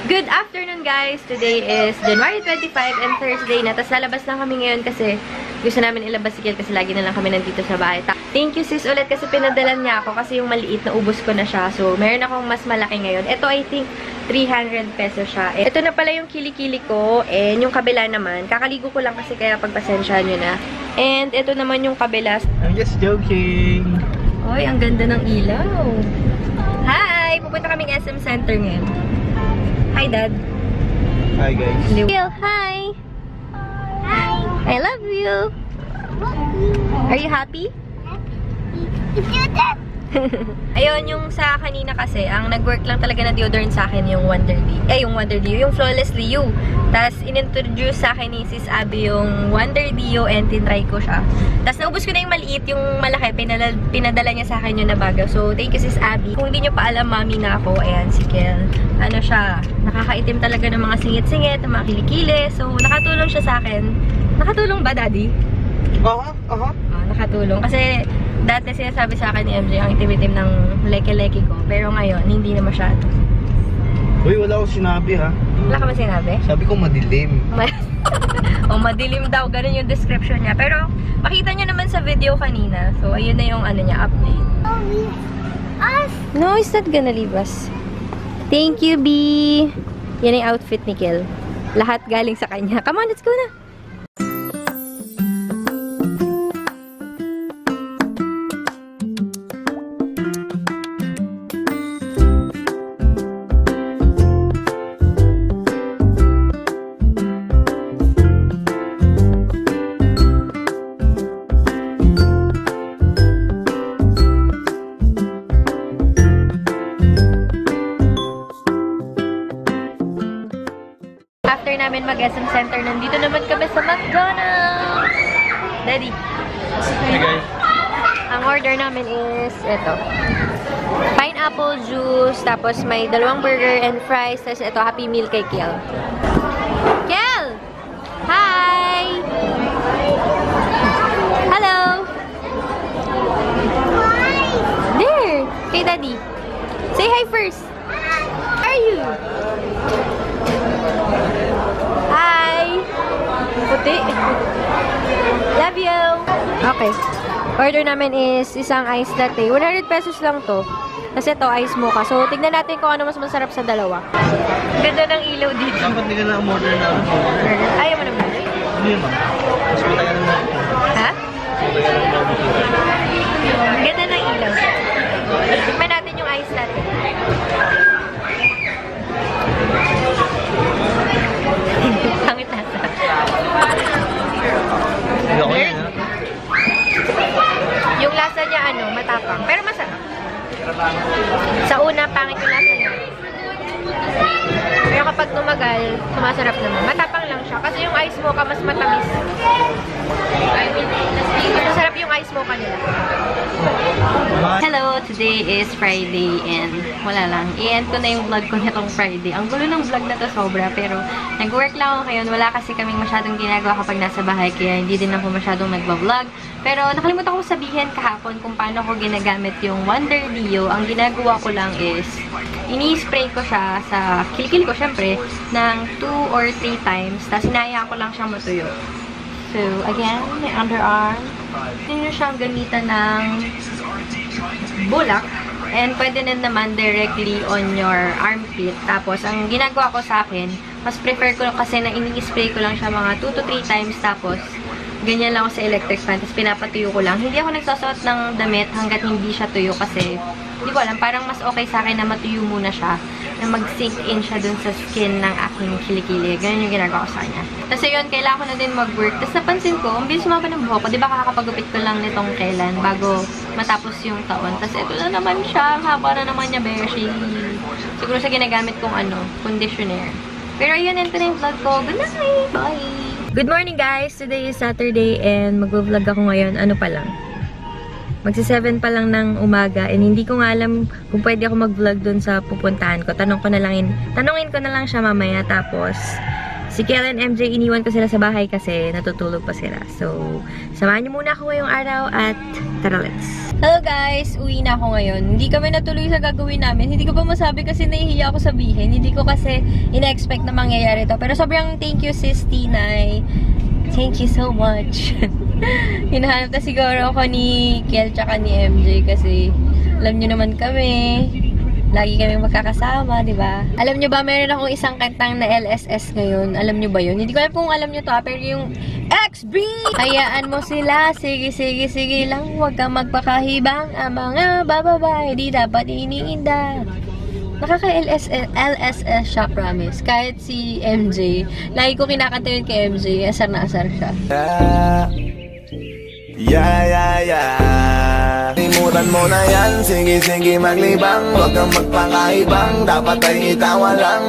Good afternoon guys! Today is January 25 and Thursday na. Tapos lalabas lang kami ngayon kasi gusto namin ilabas si Kiel kasi lagi na lang kami nandito sa bahay. Thank you sis ulit kasi pinadalan niya ako kasi yung maliit na ubos ko na siya. So meron akong mas malaki ngayon. Ito I think 300 pesos siya. Ito na pala yung kilikili ko and yung kabila naman. Kakaligo ko lang kasi kaya pagpasensyahan nyo na. And ito naman yung kabila. I'm just joking. Oy, ang ganda ng ilaw. Hi! Pupunta kaming SM Center ngayon. Hi, Dad. Hi, guys. Kiel, hi! Hi! I love you! Are you happy? Ayun, yung sa kanina kasi, ang nag-work lang talaga na deodorant sa akin yung Wonder Dio. Yung Wonder Dio, yung Flawlessly You. Tapos, inintroduce sa akin ni Sis Abby yung Wonder Dio and tinry ko siya. Tapos, naubos ko na yung maliit, yung malaki. Pinadala niya sa akin yung nabaga. So, thank you Sis Abby. Kung hindi niyo pa alam, mami na ako. Ayan, si Kiel. Ano siya, nakakaitim talaga ng mga singit-singit, ng mga kilikili. So, nakatulong siya sa akin. Nakatulong ba, Daddy? Nakatulong. Kasi, dati sinasabi sa akin ni MJ, ang itim-itim ng leke-leke ko. Pero ngayon, hindi na masyado. Uy, wala akong sinabi ha. Wala ka ba sinabi? Sabi ko madilim. O, madilim daw. Ganun yung description niya. Pero, makita niyo naman sa video kanina. So, ayun na yung ano niya, update. No, it's not gonna leave us. Thank you, B. Yan yung outfit ni Kiel. Lahat galing sa kanya. Come on, let's go na. After namin mag-SM Center, nandito naman kami sa McDonald's! Daddy. Hey guys. Ang order namin is ito. Pineapple juice, tapos may 2 burger and fries, tapos ito, Happy Meal kay Kiel. Kiel! Hi! Hello! Hi! There! Kay Daddy. Say hi first! How are you? Hi! Puti. Love you! Okay. Order namin is isang ice latte. 100 pesos lang to. Kasi ito, ice mocha. So, tignan natin kung ano mas masarap sa dalawa. Ganda ng ilaw dito. Dapat hindi ka na umorder na ako. Ayaw mo naman. Hindi naman. Mas matagal na ako. Ha? Matagal na ako. Ganda ng ilaw. Tignan natin yung ice latte. Pangit nasa. Hindi ako yan ha. Yung lasa niya matapang. Pero masarap. Sa una, pangit yung lasa niya. Pero kapag tumagal, sumasarap naman. Matapang lang siya. Kasi yung ice mocha mas matamis. Masarap yung ice mocha nila. Hello! Today is Friday and wala lang. I-end ko na yung vlog ko nitong Friday. Ang gulo ng vlog na to sobra. Pero nag-work lang ako ngayon. Wala kasi kaming masyadong ginagawa kapag nasa bahay. Kaya hindi din ako masyadong nagba-vlog. Pero nakalimutan ko sabihin kahapon kung paano ko ginagamit yung Wonder Dio. Ang ginagawa ko lang is ini-spray ko siya sa kilikili ko syempre ng 2 or 3 times. Tapos hinayaan ko lang siyang matuyo. So, again, may underarm. Pwede nyo siyang gamitan ng bulak. And pwede din naman directly on your armpit. Tapos, ang ginagawa ko sa akin, mas prefer ko kasi na ini-spray ko lang siya mga 2 to 3 times. Tapos, ganyan lang ako sa electric fan. Tapos, pinapatuyo ko lang. Hindi ako nagsusuot ng damit hanggat hindi siya tuyo kasi hindi ko alam. Parang mas okay sa akin na matuyo muna siya. Na mag-sink in siya dun sa skin ng aking kilikili. Ganyan yung ginagawa ko sa kanya. Tapos yun, kailangan ko na din mag-work. Tapos napansin ko, ang bilis sumaba ng buhok ko. Diba kakapagupit ko lang nitong kailan bago matapos yung taon. Tapos ito na naman siya. Ang haba na naman niya, beshi. Siguro sa ginagamit kong conditioner. Pero yun, ito na yung vlog ko. Good night! Bye! Good morning guys! Today is Saturday and mag-vlog ako ngayon. Ano pa lang? Magsi-7 pa lang ng umaga and hindi ko nga alam kung pwede ako mag-vlog dun sa pupuntahan ko. Tanungin ko na lang siya mamaya. Tapos, Si Kiel and MJ, iniwan ko sila sa bahay kasi natutulog pa sila. So, samahan niyo muna ako ngayong araw at tara, let's. Hello guys! Uwi na ako ngayon. Hindi kami natuloy sa gagawin namin. Hindi ko pa masabi kasi nahihiya ako sabihin. Hindi ko kasi ina-expect na mangyayari to. Pero sobrang thank you sis Tinay. Thank you so much. Hinahanap na siguro ako ni Kiel tsaka ni MJ kasi alam nyo naman kami. Lagi kami magkakasama, di ba? Alam nyo ba, meron akong isang kantang na LSS ngayon. Alam nyo ba yun? Hindi ko alam kung alam nyo to, pero yung XB! Hayaan mo sila. Sige, sige, sige lang. Huwag kang magpakahibang. Ang mga bababay, di dapat iniinda. Nakaka-LSS siya, promise. Kahit si MJ, lagi ko kinakanta yun kay MJ. Asar na asar siya. Limutan mo na yan, sige sige maglibang, huwag kang magpakaibang, dapat ay itawa lang.